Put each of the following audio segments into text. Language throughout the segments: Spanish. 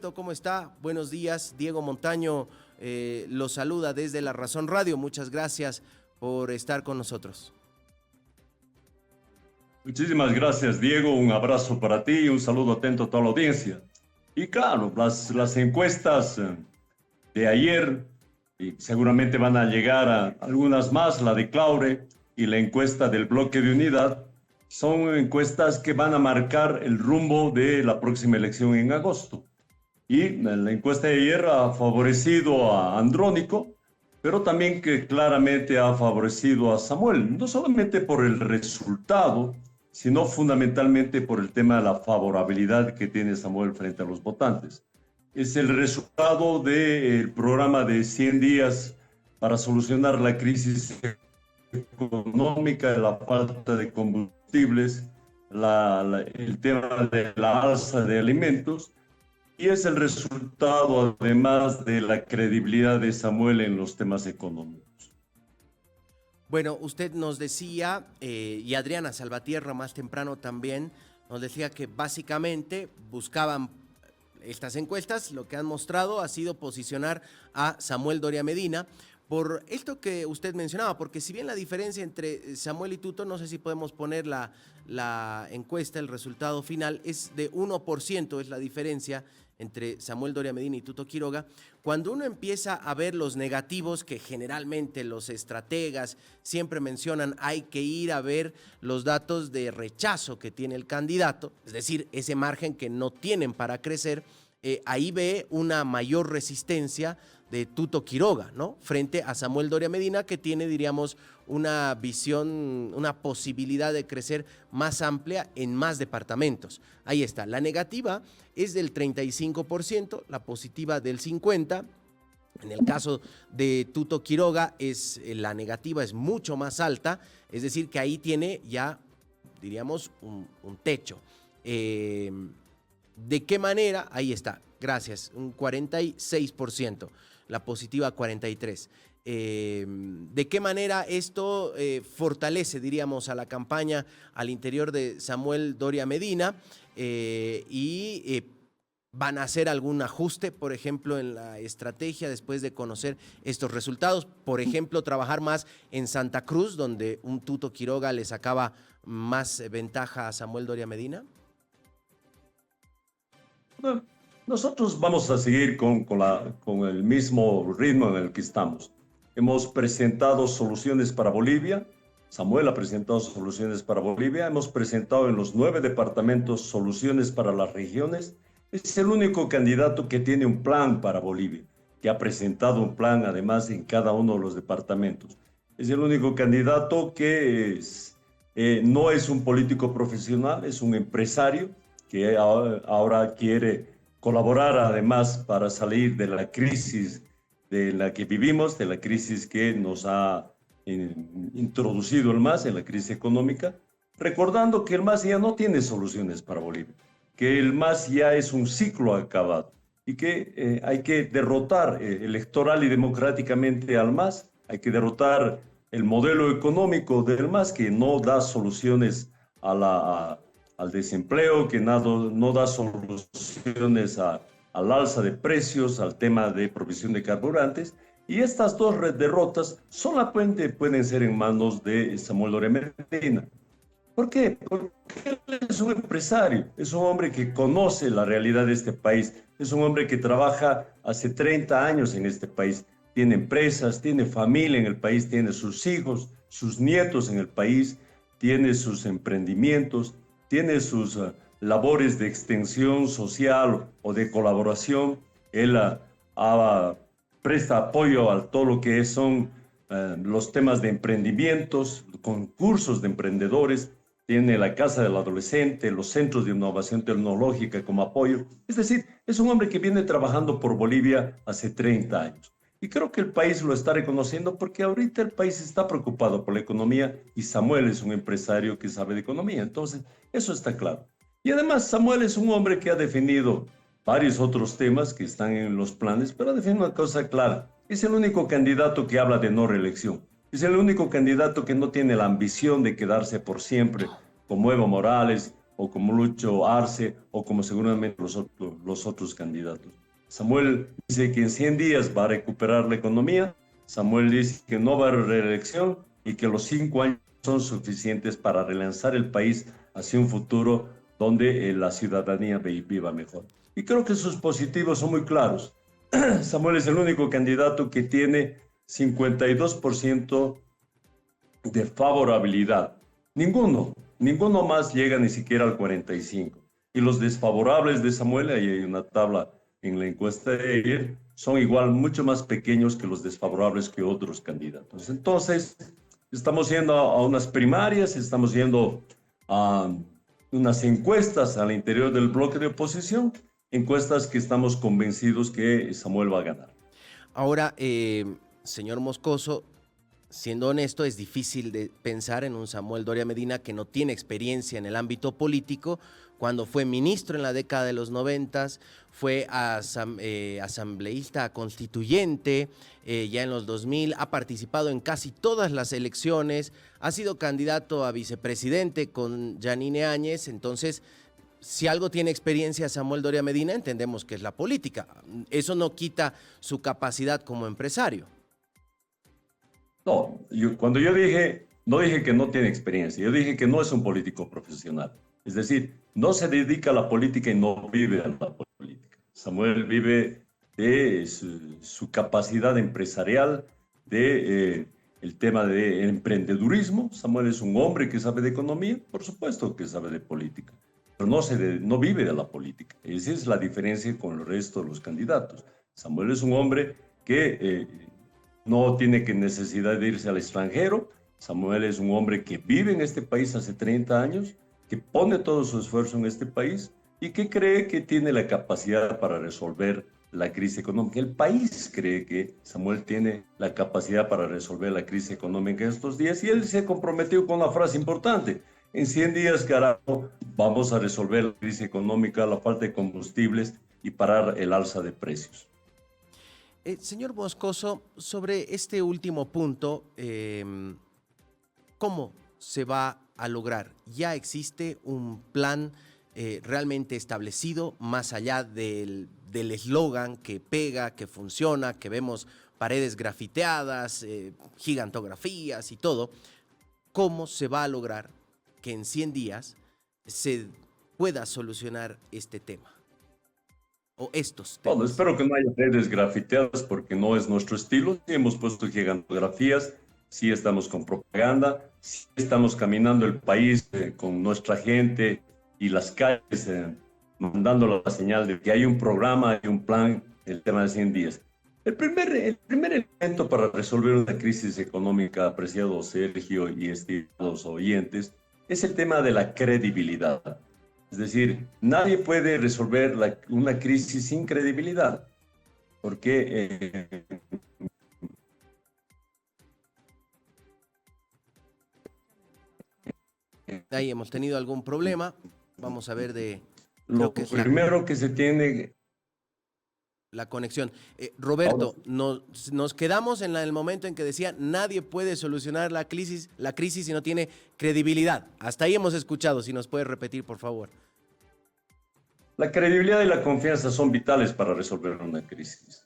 ¿Cómo está? Buenos días. Diego Montaño lo saluda desde La Razón Radio. Muchas gracias por estar con nosotros. Muchísimas gracias, Diego. Un abrazo para ti y un saludo atento a toda la audiencia. Y claro, las encuestas de ayer, y seguramente van a llegar a algunas más, la de Claure y la encuesta del Bloque de Unidad, son encuestas que van a marcar el rumbo de la próxima elección en agosto. Y la encuesta de ayer ha favorecido a Andrónico, pero también que claramente ha favorecido a Samuel, no solamente por el resultado, sino fundamentalmente por el tema de la favorabilidad que tiene Samuel frente a los votantes. Es el resultado del programa de 100 días para solucionar la crisis económica, la falta de combustibles, el tema de la alza de alimentos, y es el resultado además de la credibilidad de Samuel en los temas económicos. Bueno, usted nos decía, y Adriana Salvatierra más temprano también, nos decía que básicamente buscaban estas encuestas, lo que han mostrado ha sido posicionar a Samuel Doria Medina por esto que usted mencionaba, porque si bien la diferencia entre Samuel y Tuto, no sé si podemos poner la encuesta, el resultado final, es de 1%, es la diferencia entre Samuel Doria Medina y Tuto Quiroga. Cuando uno empieza a ver los negativos que generalmente los estrategas siempre mencionan, hay que ir a ver los datos de rechazo que tiene el candidato, es decir, ese margen que no tienen para crecer, ahí ve una mayor resistencia de Tuto Quiroga, ¿no? Frente a Samuel Doria Medina, que tiene, diríamos, una visión, una posibilidad de crecer más amplia en más departamentos. Ahí está, la negativa es del 35%, la positiva del 50%. En el caso de Tuto Quiroga, la negativa es mucho más alta, es decir, que ahí tiene ya, diríamos, un techo. ¿De qué manera? Ahí está, gracias, un 46%, la positiva 43%. ¿De qué manera esto fortalece, diríamos, a la campaña al interior de Samuel Doria Medina? ¿Van a hacer algún ajuste, por ejemplo, en la estrategia después de conocer estos resultados? Por ejemplo, trabajar más en Santa Cruz, donde un Tuto Quiroga le sacaba más ventaja a Samuel Doria Medina. Nosotros vamos a seguir con el mismo ritmo en el que estamos. Hemos presentado soluciones para Bolivia. Samuel ha presentado soluciones para Bolivia. Hemos presentado en los 9 departamentos soluciones para las regiones. Es el único candidato que tiene un plan para Bolivia, que ha presentado un plan además en cada uno de los departamentos. Es el único candidato que no es un político profesional, es un empresario que ahora quiere colaborar además para salir de la crisis de la que vivimos, de la crisis que nos ha introducido el MAS, en la crisis económica, recordando que el MAS ya no tiene soluciones para Bolivia, que el MAS ya es un ciclo acabado y que hay que derrotar electoral y democráticamente al MAS, hay que derrotar el modelo económico del MAS que no da soluciones al desempleo, que no da soluciones al alza de precios, al tema de provisión de carburantes. Y estas dos derrotas solamente pueden ser en manos de Samuel Doria Medina. ¿Por qué? Porque él es un empresario, es un hombre que conoce la realidad de este país, es un hombre que trabaja hace 30 años en este país, tiene empresas, tiene familia en el país, tiene sus hijos, sus nietos en el país, tiene sus emprendimientos, tiene sus labores de extensión social o de colaboración. Él presta apoyo a todo lo que son los temas de emprendimientos, concursos de emprendedores, tiene la Casa del Adolescente, los centros de innovación tecnológica como apoyo. Es decir, es un hombre que viene trabajando por Bolivia hace 30 años. Y creo que el país lo está reconociendo porque ahorita el país está preocupado por la economía y Samuel es un empresario que sabe de economía. Entonces, eso está claro. Y además, Samuel es un hombre que ha definido varios otros temas que están en los planes, pero ha definido una cosa clara. Es el único candidato que habla de no reelección. Es el único candidato que no tiene la ambición de quedarse por siempre, como Evo Morales o como Lucho Arce, o como seguramente los otros candidatos. Samuel dice que en 100 días va a recuperar la economía. Samuel dice que no va a haber reelección y que los 5 años son suficientes para relanzar el país hacia un futuro donde la ciudadanía viva mejor. Y creo que sus positivos son muy claros. Samuel es el único candidato que tiene 52% de favorabilidad. Ninguno más llega ni siquiera al 45%. Y los desfavorables de Samuel, ahí hay una tabla en la encuesta de ayer, son igual mucho más pequeños que los desfavorables que otros candidatos. Entonces, estamos yendo a unas primarias, estamos yendo a unas encuestas al interior del bloque de oposición, encuestas que estamos convencidos que Samuel va a ganar. Ahora, señor Moscoso, siendo honesto, es difícil de pensar en un Samuel Doria Medina que no tiene experiencia en el ámbito político. Cuando fue ministro en la década de los 90, fue asambleísta constituyente ya en los 2000, ha participado en casi todas las elecciones, ha sido candidato a vicepresidente con Yanine Áñez. Entonces, si algo tiene experiencia Samuel Doria Medina, entendemos que es la política. Eso no quita su capacidad como empresario. No, cuando yo dije, no dije que no tiene experiencia, yo dije que no es un político profesional. Es decir, no se dedica a la política y no vive a la política. Samuel vive de su capacidad empresarial, de el tema de emprendedurismo. Samuel es un hombre que sabe de economía, por supuesto que sabe de política, pero no vive de la política. Esa es la diferencia con el resto de los candidatos. Samuel es un hombre que no tiene necesidad de irse al extranjero. Samuel es un hombre que vive en este país hace 30 años, que pone todo su esfuerzo en este país y que cree que tiene la capacidad para resolver la crisis económica. El país cree que Samuel tiene la capacidad para resolver la crisis económica en estos días y él se comprometió con una frase importante. En 100 días, carajo, vamos a resolver la crisis económica, la falta de combustibles y parar el alza de precios. Señor Moscoso, sobre este último punto, ¿cómo se va a lograr? ¿Ya existe un plan realmente establecido más allá del eslogan que pega, que funciona, que vemos paredes grafiteadas, gigantografías y todo? ¿Cómo se va a lograr que en 100 días se pueda solucionar este tema? O estos temas. Bueno, espero que no haya redes grafiteadas porque no es nuestro estilo. Sí hemos puesto gigantografías, sí estamos con propaganda, sí estamos caminando el país con nuestra gente y las calles mandando la señal de que hay un programa, hay un plan, el tema de 100 días. El primer elemento para resolver una crisis económica, apreciado Sergio y estimados oyentes, es el tema de la credibilidad. Es decir, nadie puede resolver una crisis sin credibilidad, porque ahí hemos tenido algún problema. Vamos a ver de lo primero que se tiene la conexión. Roberto, nos quedamos en el momento en que decía nadie puede solucionar la crisis si no tiene credibilidad. Hasta ahí hemos escuchado, si nos puede repetir, por favor. La credibilidad y la confianza son vitales para resolver una crisis.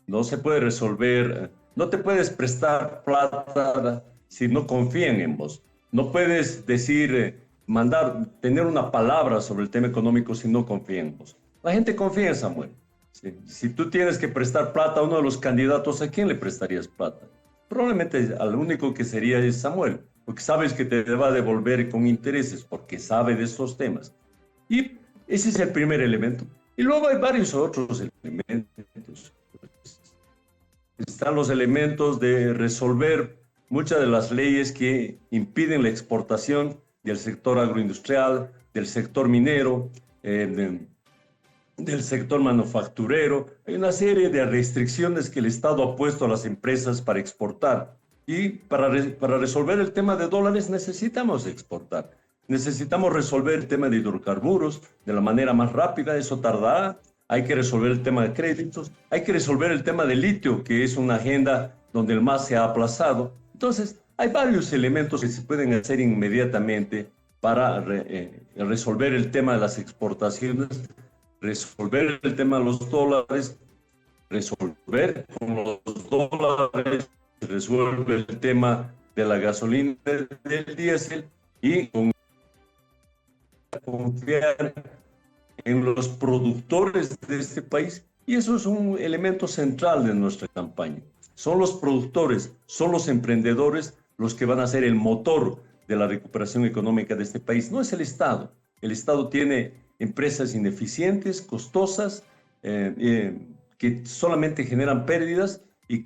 No se puede resolver, no te puedes prestar plata si no confían en vos. No puedes decir, tener una palabra sobre el tema económico si no confían en vos. La gente confía en Samuel. Si tú tienes que prestar plata a uno de los candidatos, ¿a quién le prestarías plata? Probablemente al único que sería es Samuel, porque sabes que te va a devolver con intereses, porque sabe de estos temas. Y ese es el primer elemento. Y luego hay varios otros elementos. Están los elementos de resolver muchas de las leyes que impiden la exportación del sector agroindustrial, del sector minero, del sector manufacturero. Hay una serie de restricciones que el Estado ha puesto a las empresas para exportar. Y para resolver el tema de dólares necesitamos exportar. Necesitamos resolver el tema de hidrocarburos de la manera más rápida, eso tardará. Hay que resolver el tema de créditos, hay que resolver el tema de litio, que es una agenda donde el MAS se ha aplazado. Entonces, hay varios elementos que se pueden hacer inmediatamente para resolver el tema de las exportaciones, resolver el tema de los dólares, resolver con los dólares, resuelve el tema de la gasolina, del diésel, y confiar en los productores de este país. Y eso es un elemento central de nuestra campaña. Son los productores, son los emprendedores los que van a ser el motor de la recuperación económica de este país. No es el Estado. El Estado tiene empresas ineficientes, costosas, que solamente generan pérdidas y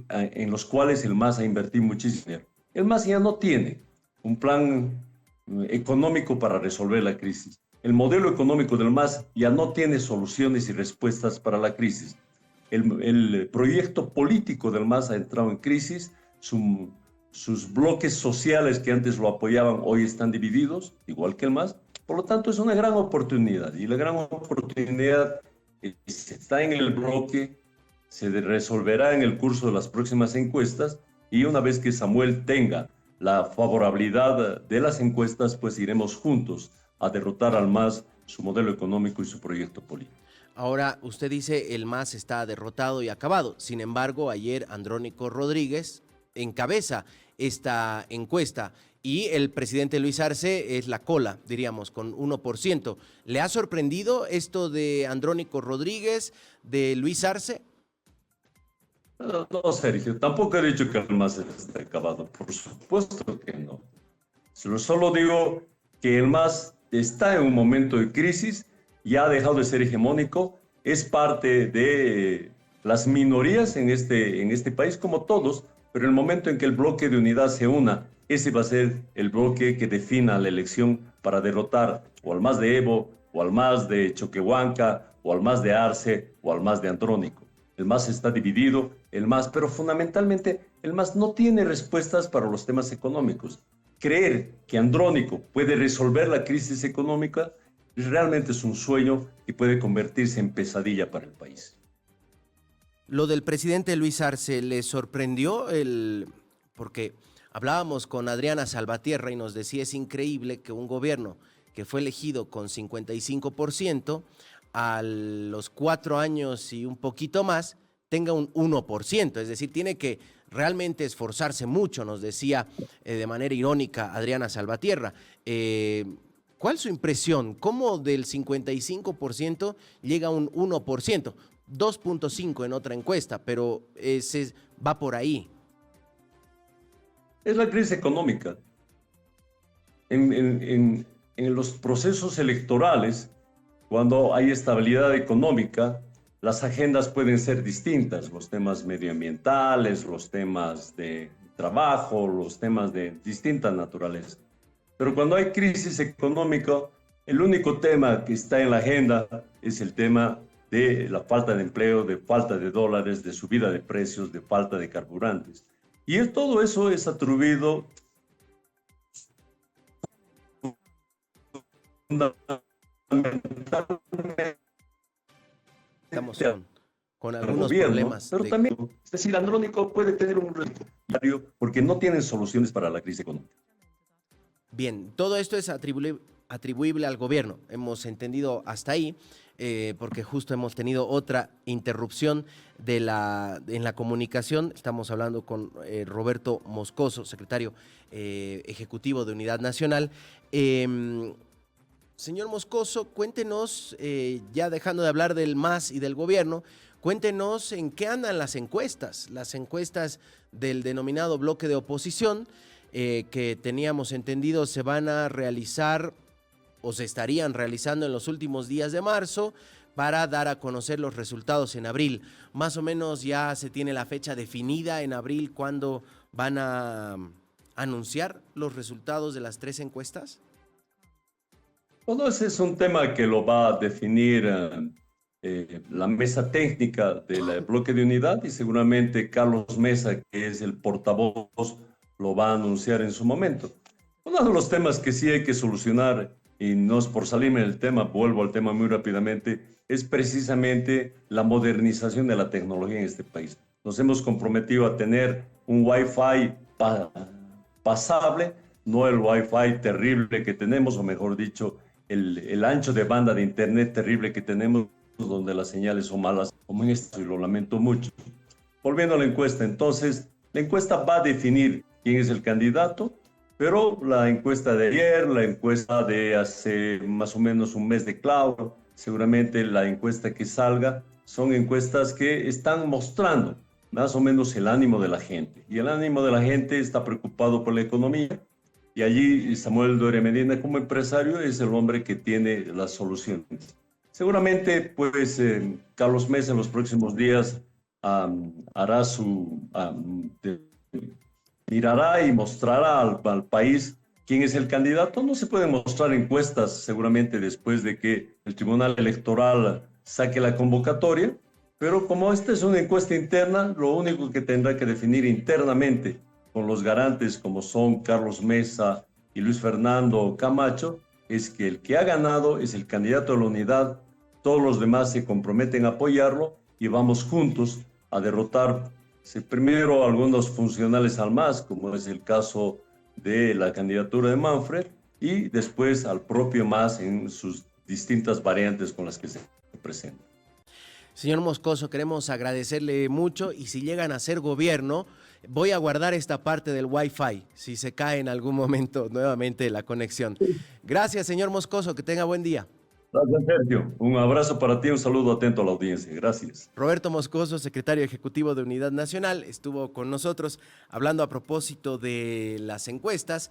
en los cuales el MAS ha invertido muchísimo dinero. El MAS ya no tiene un plan económico para resolver la crisis. El modelo económico del MAS ya no tiene soluciones y respuestas para la crisis. El proyecto político del MAS ha entrado en crisis. Sus bloques sociales que antes lo apoyaban hoy están divididos, igual que el MAS. Por lo tanto, es una gran oportunidad. Y la gran oportunidad está en el bloque, se resolverá en el curso de las próximas encuestas. Y una vez que Samuel tenga la favorabilidad de las encuestas, pues iremos juntos a derrotar al MAS, su modelo económico y su proyecto político. Ahora, usted dice el MAS está derrotado y acabado. Sin embargo, ayer Andrónico Rodríguez encabeza esta encuesta y el presidente Luis Arce es la cola, diríamos, con 1%. ¿Le ha sorprendido esto de Andrónico Rodríguez, de Luis Arce? No, Sergio, tampoco he dicho que el MAS esté acabado. Por supuesto que no. Solo digo que el MAS está en un momento de crisis, ya ha dejado de ser hegemónico, es parte de las minorías en este país, como todos, pero el momento en que el bloque de unidad se una, ese va a ser el bloque que defina la elección para derrotar o al MAS de Evo, o al MAS de Choquehuanca, o al MAS de Arce, o al MAS de Andrónico. El MAS está dividido, pero fundamentalmente el MAS no tiene respuestas para los temas económicos. Creer que Andrónico puede resolver la crisis económica realmente es un sueño que puede convertirse en pesadilla para el país. Lo del presidente Luis Arce, ¿le sorprendió porque hablábamos con Adriana Salvatierra y nos decía es increíble que un gobierno que fue elegido con 55%, a los 4 años y un poquito más, tenga un 1%, es decir, tiene que realmente esforzarse mucho, nos decía de manera irónica Adriana Salvatierra. ¿Cuál es su impresión? ¿Cómo del 55% llega a un 1%? 2.5 en otra encuesta, pero ese va por ahí. Es la crisis económica. En los procesos electorales, cuando hay estabilidad económica, las agendas pueden ser distintas, los temas medioambientales, los temas de trabajo, los temas de distinta naturaleza. Pero cuando hay crisis económica, el único tema que está en la agenda es el tema de la falta de empleo, de falta de dólares, de subida de precios, de falta de carburantes. Y todo eso es atribuido Estamos con algunos gobierno, problemas. Pero también, es decir, Andrónico puede tener un resultado porque no tienen soluciones para la crisis económica. Bien, todo esto es atribuible al gobierno, hemos entendido hasta ahí, porque justo hemos tenido otra interrupción en la comunicación. Estamos hablando con Roberto Moscoso, secretario ejecutivo de Unidad Nacional. Señor Moscoso, cuéntenos, ya dejando de hablar del MAS y del gobierno, cuéntenos en qué andan las encuestas del denominado bloque de oposición, que teníamos entendido se van a realizar o se estarían realizando en los últimos días de marzo para dar a conocer los resultados en abril. Más o menos ya se tiene la fecha definida en abril cuando van a anunciar los resultados de las 3 encuestas. Bueno, ese es un tema que lo va a definir la mesa técnica del bloque de unidad y seguramente Carlos Mesa, que es el portavoz, lo va a anunciar en su momento. Uno de los temas que sí hay que solucionar, y no es por salirme del tema, vuelvo al tema muy rápidamente, es precisamente la modernización de la tecnología en este país. Nos hemos comprometido a tener un Wi-Fi pasable, no el wifi terrible que tenemos, o mejor dicho, el ancho de banda de internet terrible que tenemos, donde las señales son malas, como en esto, y lo lamento mucho. Volviendo a la encuesta, entonces, la encuesta va a definir quién es el candidato, pero la encuesta de ayer, la encuesta de hace más o menos un mes de Claudio, seguramente la encuesta que salga, son encuestas que están mostrando más o menos el ánimo de la gente. Y el ánimo de la gente está preocupado por la economía. Y allí Samuel Doria Medina, como empresario, es el hombre que tiene las soluciones. Seguramente, pues, Carlos Mesa en los próximos días hará mirará y mostrará al país quién es el candidato. No se pueden mostrar encuestas seguramente después de que el Tribunal Electoral saque la convocatoria, pero como esta es una encuesta interna, lo único que tendrá que definir internamente con los garantes como son Carlos Mesa y Luis Fernando Camacho es que el que ha ganado es el candidato de la unidad, todos los demás se comprometen a apoyarlo y vamos juntos a derrotar primero algunos funcionales al MAS, como es el caso de la candidatura de Manfred, y después al propio MAS en sus distintas variantes con las que se presentan. Señor Moscoso, queremos agradecerle mucho y si llegan a ser gobierno, voy a guardar esta parte del Wi-Fi, si se cae en algún momento nuevamente la conexión. Gracias, señor Moscoso, que tenga buen día. Gracias, Sergio. Un abrazo para ti, un saludo atento a la audiencia. Gracias. Roberto Moscoso, secretario ejecutivo de Unidad Nacional, estuvo con nosotros hablando a propósito de las encuestas.